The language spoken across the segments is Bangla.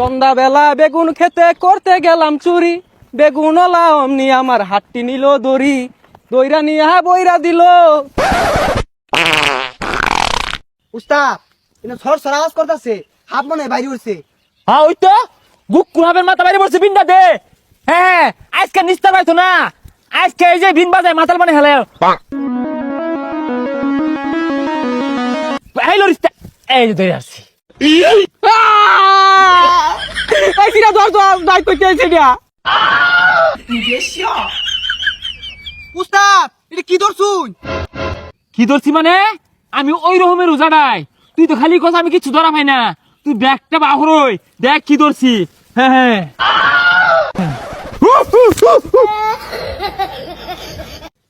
সন্ধ্যা বেলা বেগুন খেতে করতে গেলাম চুরি, বেগুন ওলা অমনি আমার হাতটি নিল দড়ি, দইরা নিয়ে বইরা দিল। উস্তাদ এটা সর আওয়াজ করতেছে, হাত মনে হয় বাইরে উঠছে। হ্যাঁ ওই তো বুক কুহাবের মাথা বাইরে পড়ছে বিনটা দে। হ্যাঁ আজকে নিস্তার পাইছো না, আজকে এই যে বিন বাজায় মাথাল মানে হেলে এই লরিস্তা এই যে ধরে আসছি। উস্তাদ এটা কি ধরছুন? কি ধরছি মানে আমি ওই রকমের রোজা নাই, তুই তো খালি কথা আমি কিছু ধরা পাই না, তুই ব্যাগটা বাহরই দেখ কি ধরছি। হ্যাঁ হ্যাঁ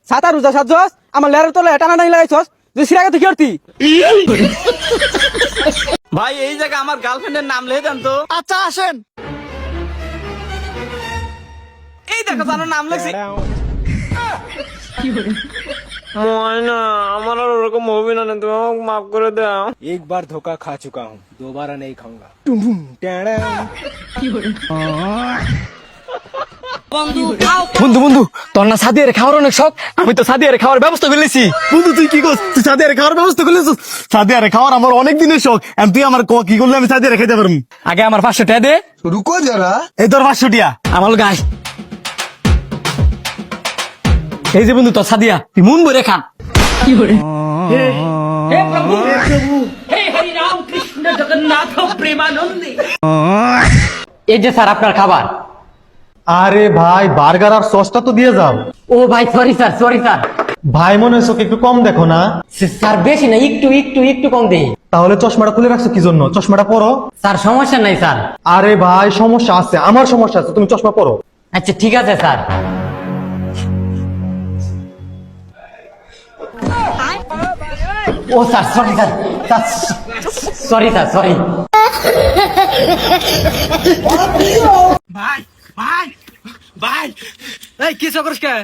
সাতা রোজা সাজছস, আমার লেয়ারের তলে টানা টানি লাগাইছস, যে সিরাকে তুই কি করতি? ভাই এই জায়গা আমার গার্লফ্রেন্ডের নাম লিখে দেন তো। আচ্ছা আসেন। এই দেখো জানো নাম লিখছি। ময়না আমার আর ওরকম হবে না, তুমি আমাকে মাফ করে দাও। एक बार धोखा खा चुका हूँ, दोबारा नहीं खाऊंगा। বন্ধু বন্ধু তোর না সাদিয়ারে খাওয়ার অনেক শখ, আমি তো সাদিয়ারে খাওয়ার ব্যবস্থা ফেলেছি। বন্ধু তুই কি করছিস? তুই সাদিয়ারে খাওয়ার ব্যবস্থা করলিস? সাদিয়ারে খাওয়ার আমার অনেক দিনের শখ, এখন তুই আমার কি করলে আমি সাদিয়ারে খাইতে পারবো? আগে আমার 500 টাকা দে। रुको जरा। এই তোর 500 টিয়া। আমার গাছ এই যে বন্ধু তোর সাদিয়া, তুই মন ভরে খা। কি করে হে প্রভু হে হরি রাম কৃষ্ণ জগন্নাথ প্রেমানন্দে। এই যে স্যার আপনার খাবার। আরে ভাই বার্গার আর সসটা তো দিয়ে যাও। ও ভাই সরি স্যার সরি স্যার। ভাই মনে হয় চোখে একটু কম দেখো না? স্যার বেশি না, একটু একটু একটু কম দেই। তাহলে চশমাটা খুলে রাখছো কি জন্য? চশমাটা পরো। স্যার সমস্যা নাই স্যার। আরে ভাই সমস্যা আছে, আমার সমস্যা আছে, তুমি চশমা পরো। আচ্ছা ঠিক আছে স্যার। ও sir sorry sir, sorry sir sorry. ভাই ভাই ভাই এই কি সকরস কে?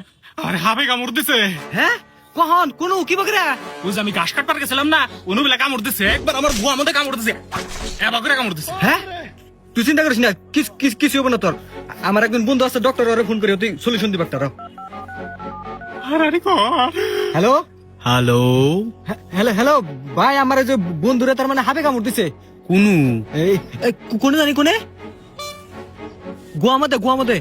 আরে হাবে কামড় দিছে। হ্যাঁ কখন কোন কি বকরা? ওই যে আমি ঘাস কাটবার গেছিলাম না, অনু বেলা কামড় দিছে, একবার আমার বুয়া মধ্যে কামড় দিছে, এবার করে কামড় দিছে। হ্যাঁ তুই চিন্তা করিস না, কিছু হবে না তোর। আমার একজন বন্ধু আছে ডক্টর, ওরে ফোন করে তুই সলিউশন দিবা একটা। আরে হ্যালো হ্যালো হ্যালো হ্যালো ভাই, আমার এই যে বন্ধুরে তার মানে হাবে কামড় দিছে। কুনু এই কোনে জানি কোনে? গোয়া মধ্যে।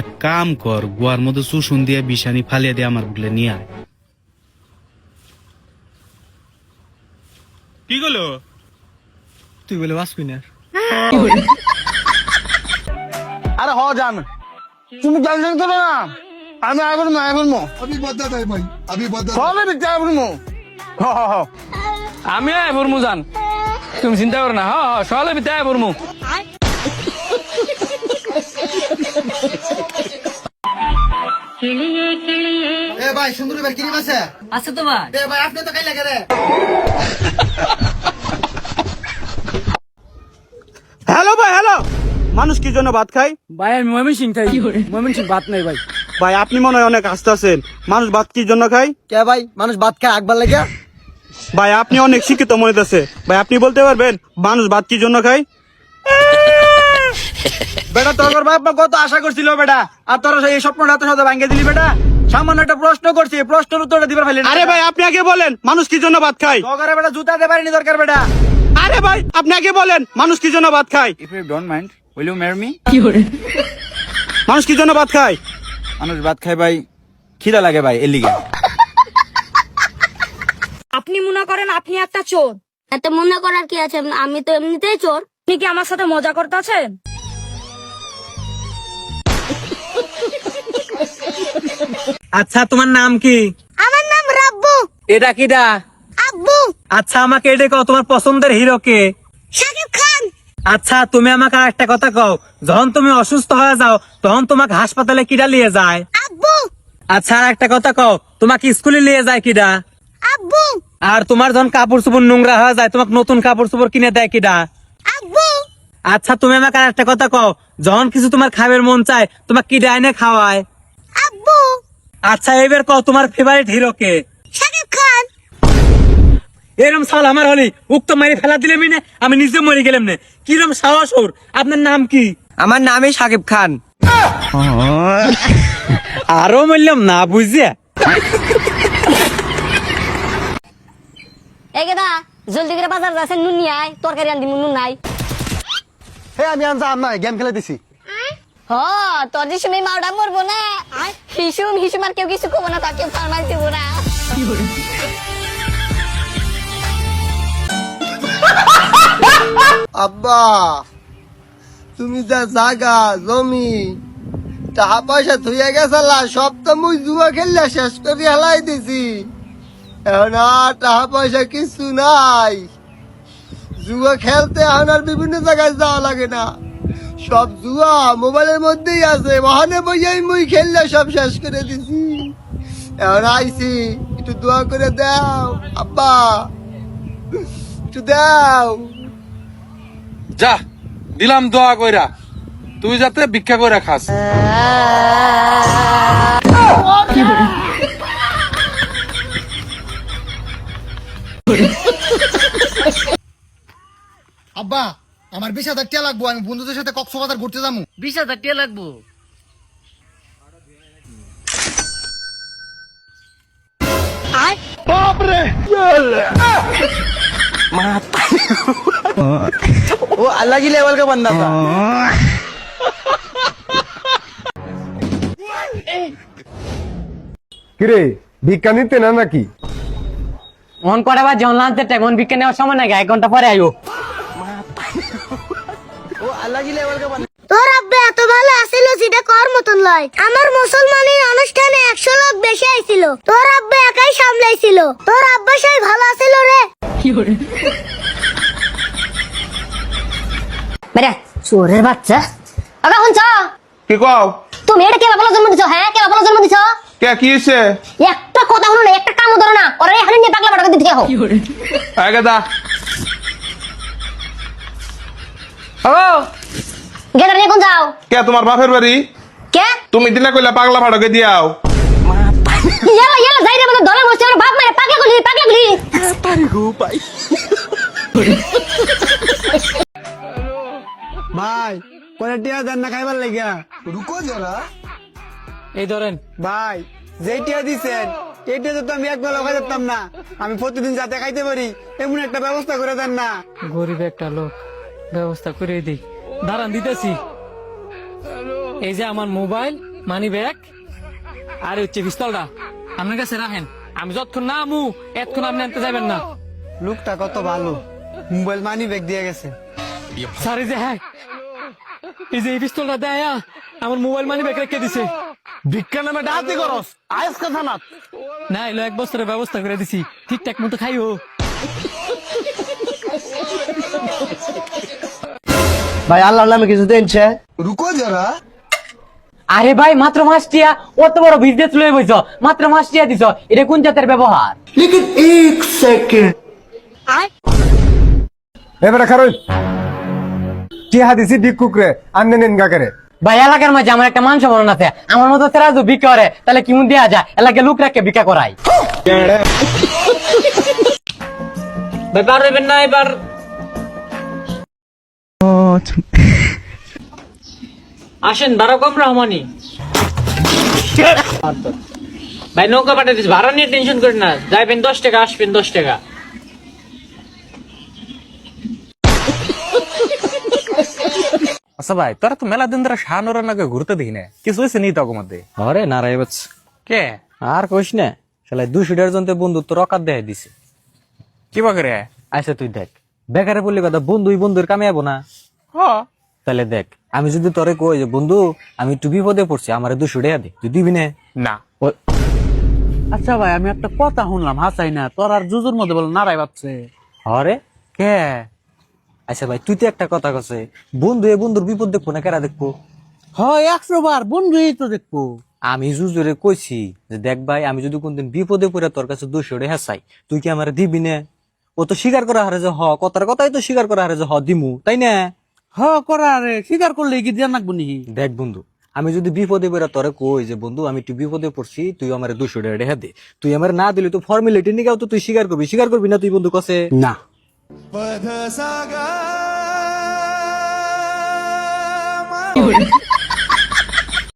এক কাম কর, গুয়ার মধ্যে সুসুন দিয়ে বিছানি ফালিয়ে দিয়ে আমার বুলে নিয়ে আয়। কি গেলো? তুই বলে বাসবি না। আরে হ জান, তুমি জানছেন তো না আমি আইবো না আইবো। अभी बदत है भाई, अभी बदत। সবে বিতে আইবো। আমি বরমু জান, তুমি চিন্তা করো না। হ্যাঁ সকালে বিদায় বরমু। এ ভাই সুন্দর এবার কিনে আছে। আচ্ছা তো ভাই। এ ভাই আপনি তো খাই লাগে রে। হ্যালো ভাই হ্যালো, মানুষ কি জন্য ভাত খায়? ভাই আমি ময়মনসিং থাই, ময়মনসিং ভাত নাই ভাই। ভাই আপনি মনে হয় অনেক হাসতে আছেন, মানুষ ভাত কি জন্য খায়? কে ভাই মানুষ ভাত খায় আকবার লাগে? ভাই আপনি অনেক শিক্ষিত মনে হচ্ছে, ভাই আপনি বলতে পারবেন মানুষ ভাত কি জন্য খায়? বেটা তোর বাপ কত আশা করছিল বেটা, আর তোর এই স্বপ্নটা তো সাথে ভাঙিয়ে দিলি বেটা। সামান্য একটা প্রশ্ন করছি, প্রশ্নের উত্তরটা দিবার পারলি না। আরে ভাই আপনি আগে বলেন মানুষ কি জন্য ভাত খায়? তোর বেটা জুতা দে পারিনি দরকার বেটা। আরে ভাই আপনি আগে বলেন মানুষ কি জন্য ভাত খায়? If you don't mind, will you marry me? মানুষ কি জন্য ভাত খায়? মানুষ ভাত খায় ভাই, খিদা লাগে ভাই, এর লিগে। আপনি মনে করেন আপনি একটা চোর, এত মনে করার কি আছে? আমি তো এমনিতেই চোর। আপনি কি আমার সাথে মজা করতে আছেন? আচ্ছা তোমার নাম কি? আমার নাম রাব্বু। এটা কিডা? আব্বু। আচ্ছা আমাকে এটা কও, তোমার পছন্দের হিরো কে? শাকিব খান। আচ্ছা তুমি আমাকে আর একটা কথা কও, যখন তুমি অসুস্থ হয়ে যাও তখন তোমাকে হাসপাতালে কিডা নিয়ে যায়? আব্বু। আচ্ছা আর একটা কথা কও, তোমাকে স্কুলে নিয়ে যায় কিডা? আব্বু। আর তোমার যখন কাপড় চোপড় নোংরা হয়ে যায় তোমাকে নতুন কাপড় চোপড় কিনে দেয় কিডা? আব্বু। আচ্ছা তুমি আমাকে আর একটা কথা কও, যখন কিছু তোমার খাবার মন চায় তোমাকে কিডা এনে খাওয়ায়? আব্বু। আচ্ছা এবার কও তোমার ফেভারিট হিরো কে? শাকিব খান। এরম সাল আমার হলি উক্ত মারি ফেলা দিলে আমি নিজে মরে গেলাম না। কিরম সাহস ওর? আপনার নাম কি? আমার নামই সাকিব খান। আরো বললাম না বুঝিয়া। এই গেদা জলদি করে বাজার যাচ্ছেন, নুন নিয়ে আয়, তরকারি আনবি, নুন নাই। হে আমি আনসাম না, গেম খেলে দিছি। হ তোর যে সময় মাওটা মরবো না, হিসুম হিসুম আর কেউ কিছু কবো না, তার কেউ ফার্মাস দিব না। আব্বা তুমি যা জাগা জমি টাকা পয়সা থুইয়া গেছালা, সব তো মুই জুয়া খেললে শেষ করে হেলাই দিছি। এখন আর টাকা পয়সা কিছু নাই, জুয়া খেলতে এখন আর বিভিন্ন জায়গায় যাওয়া লাগে না, সব জুয়া মোবাইলের মধ্যেই আছে। ওখানে বইয়াই মুই খেললে সব শেষ করে দিছি। এখন আইছি, একটু দোয়া করে দাও আব্বা, একটু দাও। যা দিলাম দোয়া কইরা, তুই যাতে ভিক্ষা কইরা খাস। আব্বা আমার 20,000 টাকা লাগবো, আমি বন্ধুদের সাথে কক্সবাজার ঘুরতে যাবো। 20,000 টাকা লাগবো? वो अलग ही लेवल का बंदा था। কিরে ভিক্ষা নিতে না নাকি? মন করা বা জন লানতে টাইম মন বিকে নেওয়ার সময় নাকি 1 ঘন্টা পরে আইও। वो अलग ही लेवल का बंदा। তোর আব্বা এত ভালো আছিল যেটা কর মতন লয়। আমার মুসলমানের অনুষ্ঠানে 100 লোক বেশি আইছিল, তোর আব্বা একাই সামলাইছিল। তোর আব্বা সেই ভালো আছিল রে। বেটা চোরের বাচ্চা, আগে শুনছ কি কও? তুমি এটা কে বাবা জন্ম দিছো? হ্যাঁ কে বাবা জন্ম দিছো? কে কি হইছে? একটা কথা শুনো না, একটা কামও ধরো না, ওরে এখানে নিয়ে পাগলা বাটাকে দিতে হও। আগে দা হ্যালো, গেদার নিয়ে কোন যাও? কে তোমার বাপের বাড়ি? কে তুমি দিনা কইলা পাগলা ফাড়কে দিয়াও। ইয়ালা ইয়ালা যাই রে, মানে দলে বসে ওর বাপ মারে পাগলা গুলি পাগলা গুলি। ভাই পরে টিয়া দেন না খাইবার লাগিয়া। রুকো যারা এই ধরেন। ভাই যেই টিয়া দিছেন এই টিয়া তো আমি একবেলা খাই যেতাম না, আমি প্রতিদিন যাতে খাইতে পারি এমন একটা ব্যবস্থা করে দেন না। গরিব একটা লোক, ব্যবস্থা করে দিই। দাঁড়ান দিতেছি। এই যে আমার মোবাইল, মানি ব্যাগ আর হচ্ছে পিস্তলটা আপনার কাছে রাখেন। আমি যতক্ষণ না আমু এতক্ষণ আপনি আনতে যাবেন না। লোকটা কত ভালো, মোবাইল মানি ব্যাগ দিয়ে গেছে। স্যার এই যে হ্যাঁ, এই যে এই পিস্তলটা দেয় আমার মোবাইল মানি ব্যাগ রেখে দিছে। ভিক্ষা নামে ডাহাতি করস, আজকে থানাত। না এলো 1 বছরের ব্যবস্থা করে দিছি, ঠিকঠাক মতো খাইও। ভাই আল্লাহর নামে কিছু দেনছে? রুকো যারা আরে ভাই মাত্র 5 টিয়া, অত বড় বিজনেস লয়ে বইছ, মাত্র 5 টিয়া দিছ, এটা কোন জাতের ব্যবহার? এবারে খারুন টিহা দিছি ভিক্ষুকরে, আন্নে নেন গাকারে। ভাই এলাকার মাঝে আমার একটা মান সম্মান আছে, আমার মতো তারা যদি ভিক্ষা করে তাহলে কেমন দেয়া যায়? এলাকায় লোক রাখে ভিক্ষা করাই। ব্যাপার দেবেন না এবার। আসেন বারকম রহমানি। ভাই নৌকা পাঠিয়ে দিচ্ছি, ভাড়া নিয়ে টেনশন করেন না, যাইবেন 10 টাকা, আসবেন 10 টাকা। আচ্ছা ভাই তোরা তো মেলা দিন ধরে শাহানুর নাকি ঘুরতে দেখি না, কিছু হয়েছে নি তখন মধ্যে? আরে নারাই বাচ্চ কে আর কইস না, শালা 200 জনতে বন্ধুত্ব রকাত দেখাই দিছে। কি বা করে? আচ্ছা তুই দেখ, বেকারে বললি কথা বন্ধুই বন্ধুর কামে যাবো না। তাহলে দেখ, আমি যদি তোরে কই যে বন্ধু আমি একটু বিপদে পড়ছি, আমার 200 টাকা দে, তুই দিবি না? না। আচ্ছা ভাই আমি একটা কথা শুনলাম, হাসাই না তোর আর জুজুর মধ্যে বল নারাই বাচ্ছে। হরে কে? আচ্ছা ভাই তুই তো একটা কথা কছে, বন্ধু এ বন্ধুর বিপদ দেখবো না, কেরা দেখবো? হয় 100 বার বন্ধুই তো দেখবো। আমি জুজুরে কইছি যে দেখ ভাই, আমি যদি কোনদিন বিপদে পড়ে তোর কাছে 200 টাকা চাই, তুই কি আমার দিবি না? ও তো স্বীকার করা হারে যে কথার কথাই তো স্বীকার করা হারে যে দিমু, তাই না? করা রে, স্বীকার করলে কি দিয়ে রাখবো নাকি? দেখ বন্ধু, আমি যদি বিপদে পড়ে তোরে কই যে বন্ধু আমি একটু বিপদে পড়ছি, তুই আমার 200 টাকা দে, তুই আমার না দিলে তো ফর্মালিটি নিগাও তো তুই স্বীকার করবি না তুই বন্ধু কছে? না। কি